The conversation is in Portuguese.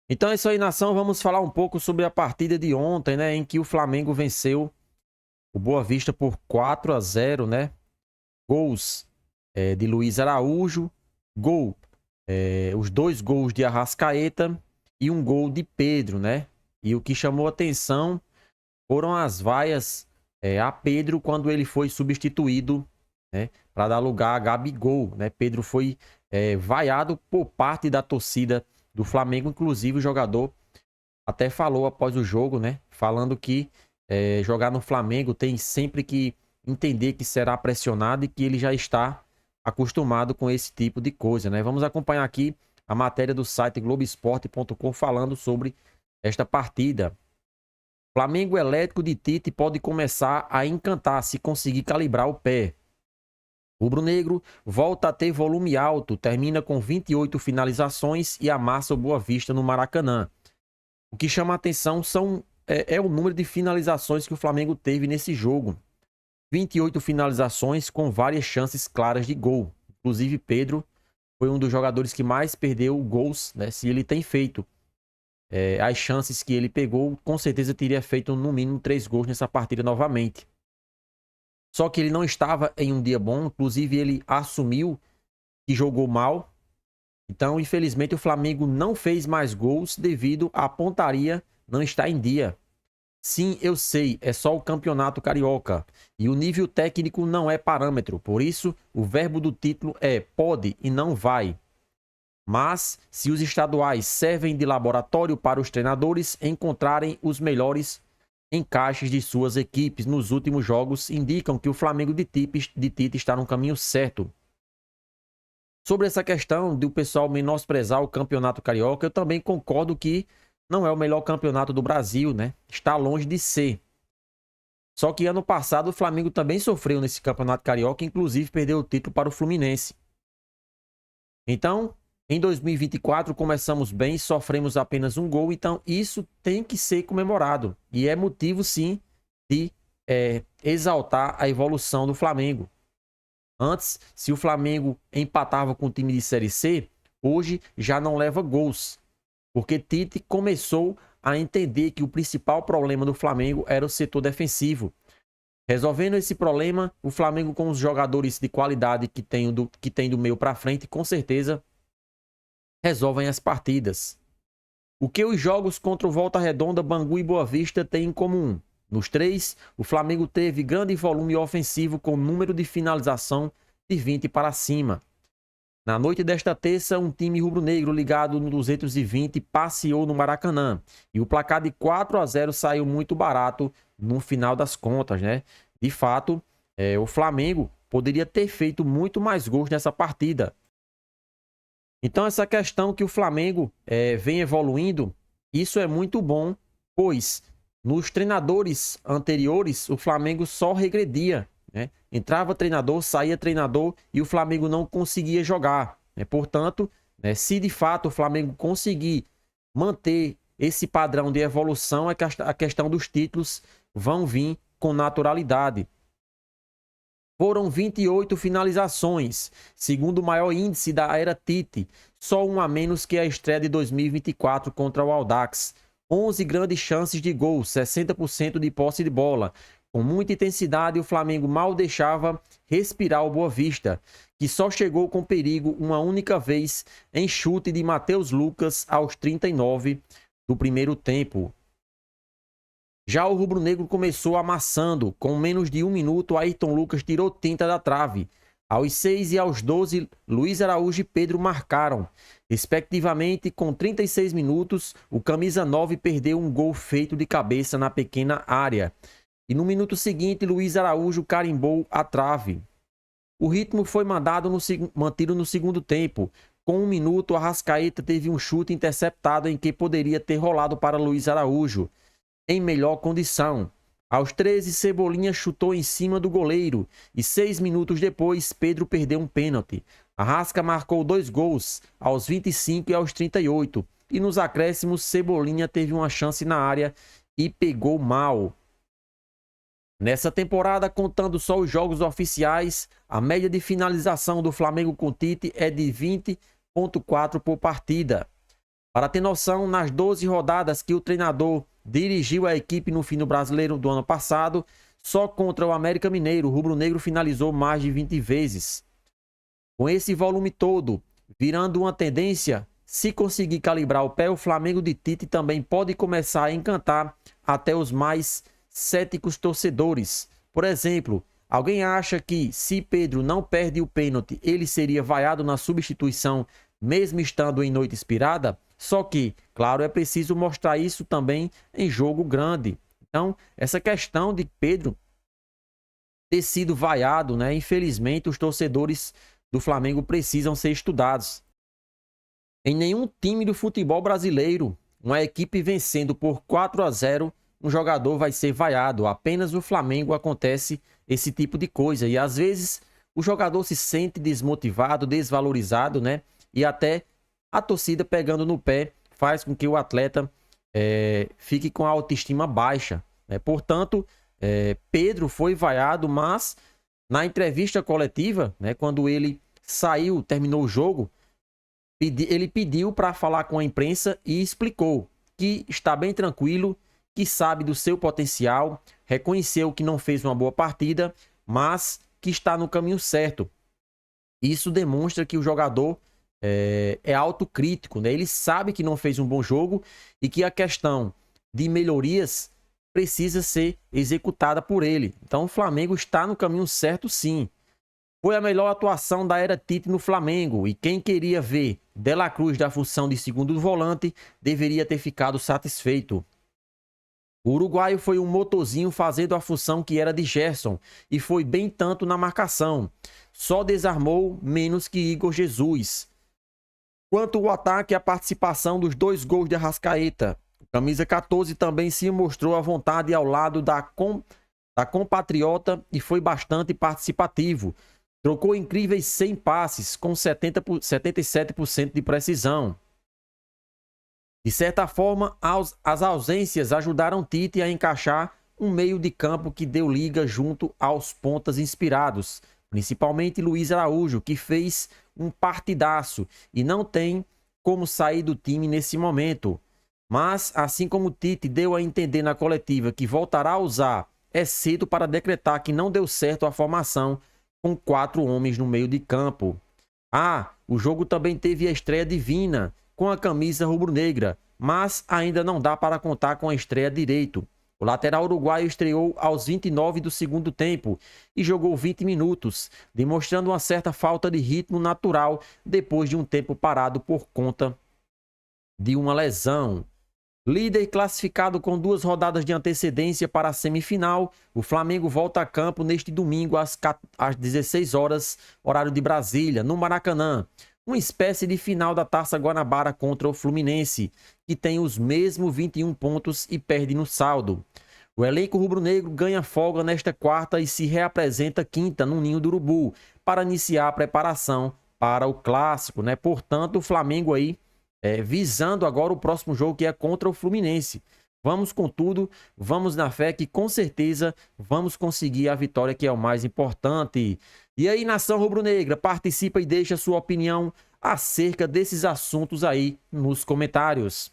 Então é isso aí, nação. Vamos falar um pouco sobre a partida de ontem, né? Em que o Flamengo venceu o Boa Vista por 4-0, né? Gols de Luiz Araújo, os dois gols de Arrascaeta e um gol de Pedro, né? E o que chamou atenção foram as vaias a Pedro quando ele foi substituído, né? Para dar lugar a Gabigol, né? Pedro foi vaiado por parte da torcida do Flamengo, inclusive o jogador até falou após o jogo, né? Falando que jogar no Flamengo tem sempre que entender que será pressionado e que ele já está acostumado com esse tipo de coisa, né? Vamos acompanhar aqui a matéria do site Globoesporte.com falando sobre esta partida. Flamengo elétrico de Tite pode começar a encantar se conseguir calibrar o pé. Rubro-negro volta a ter volume alto, termina com 28 finalizações e amassa o Boa Vista no Maracanã. O que chama a atenção é o número de finalizações que o Flamengo teve nesse jogo. 28 finalizações com várias chances claras de gol. Inclusive, Pedro foi um dos jogadores que mais perdeu gols, né? Se ele tem feito as chances que ele pegou, com certeza teria feito no mínimo 3 gols nessa partida novamente. Só que ele não estava em um dia bom, inclusive ele assumiu que jogou mal. Então, infelizmente, o Flamengo não fez mais gols devido à pontaria não estar em dia. Sim, eu sei, é só o Campeonato Carioca e o nível técnico não é parâmetro, por isso o verbo do título é pode e não vai. Mas, se os estaduais servem de laboratório para os treinadores encontrarem os melhores encaixes de suas equipes nos últimos jogos, indicam que o Flamengo de Tite está no caminho certo. Sobre essa questão do pessoal menosprezar o Campeonato Carioca, eu também concordo que não é o melhor campeonato do Brasil, né? Está longe de ser. Só que ano passado o Flamengo também sofreu nesse Campeonato Carioca, inclusive perdeu o título para o Fluminense. Então, em 2024 começamos bem, sofremos apenas um gol, então isso tem que ser comemorado. E é motivo sim de exaltar a evolução do Flamengo. Antes, se o Flamengo empatava com o time de Série C, hoje já não leva gols. Porque Tite começou a entender que o principal problema do Flamengo era o setor defensivo. Resolvendo esse problema, o Flamengo com os jogadores de qualidade que tem do meio para frente, com certeza resolvem as partidas. O que os jogos contra o Volta Redonda, Bangu e Boa Vista têm em comum? Nos 3, o Flamengo teve grande volume ofensivo com número de finalização de 20 para cima. Na noite desta terça, um time rubro-negro ligado no 220 passeou no Maracanã. E o placar de 4-0 saiu muito barato no final das contas, né? De fato, o Flamengo poderia ter feito muito mais gols nessa partida. Então, essa questão que o Flamengo vem evoluindo, isso é muito bom, pois nos treinadores anteriores, o Flamengo só regredia, né? Entrava treinador, saía treinador e o Flamengo não conseguia jogar, né? Portanto, né, se de fato o Flamengo conseguir manter esse padrão de evolução, a questão dos títulos vão vir com naturalidade. Foram 28 finalizações, segundo o maior índice da era Tite, só um a menos que a estreia de 2024 contra o Audax. 11 grandes chances de gol, 60% de posse de bola. Com muita intensidade, o Flamengo mal deixava respirar o Boa Vista, que só chegou com perigo uma única vez em chute de Matheus Lucas aos 39 do primeiro tempo. Já o rubro-negro começou amassando. Com menos de um minuto, Ayrton Lucas tirou tinta da trave. Aos 6 e aos 12, Luiz Araújo e Pedro marcaram. Respectivamente, com 36 minutos, o camisa 9 perdeu um gol feito de cabeça na pequena área. E no minuto seguinte, Luiz Araújo carimbou a trave. O ritmo foi mantido no segundo tempo. Com um minuto, Arrascaeta teve um chute interceptado em que poderia ter rolado para Luiz Araújo em melhor condição. Aos 13, Cebolinha chutou em cima do goleiro e 6 minutos depois, Pedro perdeu um pênalti. Arrasca marcou 2 gols, aos 25 e aos 38. E nos acréscimos, Cebolinha teve uma chance na área e pegou mal. Nessa temporada, contando só os jogos oficiais, a média de finalização do Flamengo com Tite é de 20,4 por partida. Para ter noção, nas 12 rodadas que o treinador dirigiu a equipe no fim do Brasileiro do ano passado, só contra o América Mineiro, o rubro-negro finalizou mais de 20 vezes. Com esse volume todo, virando uma tendência, se conseguir calibrar o pé, o Flamengo de Tite também pode começar a encantar até os mais céticos torcedores. Por exemplo, alguém acha que se Pedro não perde o pênalti, ele seria vaiado na substituição, mesmo estando em noite inspirada? Só que, claro, é preciso mostrar isso também em jogo grande. Então, essa questão de Pedro ter sido vaiado, né? Infelizmente, os torcedores do Flamengo precisam ser estudados. Em nenhum time do futebol brasileiro, uma equipe vencendo por 4-0, um jogador vai ser vaiado. Apenas no Flamengo acontece esse tipo de coisa. E às vezes o jogador se sente desmotivado, desvalorizado, né? E até a torcida pegando no pé faz com que o atleta fique com a autoestima baixa, né? Portanto, Pedro foi vaiado, mas na entrevista coletiva, né, quando ele saiu, terminou o jogo, ele pediu para falar com a imprensa e explicou que está bem tranquilo, que sabe do seu potencial, reconheceu que não fez uma boa partida, mas que está no caminho certo. Isso demonstra que o jogador é autocrítico, né? Ele sabe que não fez um bom jogo e que a questão de melhorias precisa ser executada por ele. Então o Flamengo está no caminho certo, sim. Foi a melhor atuação da era Tite no Flamengo e quem queria ver De La Cruz da função de segundo volante deveria ter ficado satisfeito. O uruguaio foi um motorzinho fazendo a função que era de Gerson e foi bem tanto na marcação. Só desarmou menos que Igor Jesus. Quanto ao ataque, a participação dos 2 gols de Arrascaeta. O camisa 14 também se mostrou à vontade ao lado da compatriota e foi bastante participativo. Trocou incríveis 100 passes com 77% de precisão. De certa forma, as ausências ajudaram Tite a encaixar um meio de campo que deu liga junto aos pontas inspirados, principalmente Luiz Araújo, que fez um partidaço e não tem como sair do time nesse momento. Mas, assim como Tite deu a entender na coletiva que voltará a usar, é cedo para decretar que não deu certo a formação com 4 homens no meio de campo. O jogo também teve a estreia divina com a camisa rubro-negra, mas ainda não dá para contar com a estreia direito. O lateral uruguaio estreou aos 29 do segundo tempo e jogou 20 minutos, demonstrando uma certa falta de ritmo natural depois de um tempo parado por conta de uma lesão. Líder classificado com 2 rodadas de antecedência para a semifinal, o Flamengo volta a campo neste domingo às 16 horas, horário de Brasília, no Maracanã. Uma espécie de final da Taça Guanabara contra o Fluminense, que tem os mesmos 21 pontos e perde no saldo. O elenco rubro-negro ganha folga nesta quarta e se reapresenta quinta no Ninho do Urubu, para iniciar a preparação para o Clássico, né? Portanto, o Flamengo aí visando agora o próximo jogo, que é contra o Fluminense. Vamos com tudo, vamos na fé que com certeza vamos conseguir a vitória, que é o mais importante. E aí, nação rubro-negra, participa e deixa sua opinião acerca desses assuntos aí nos comentários.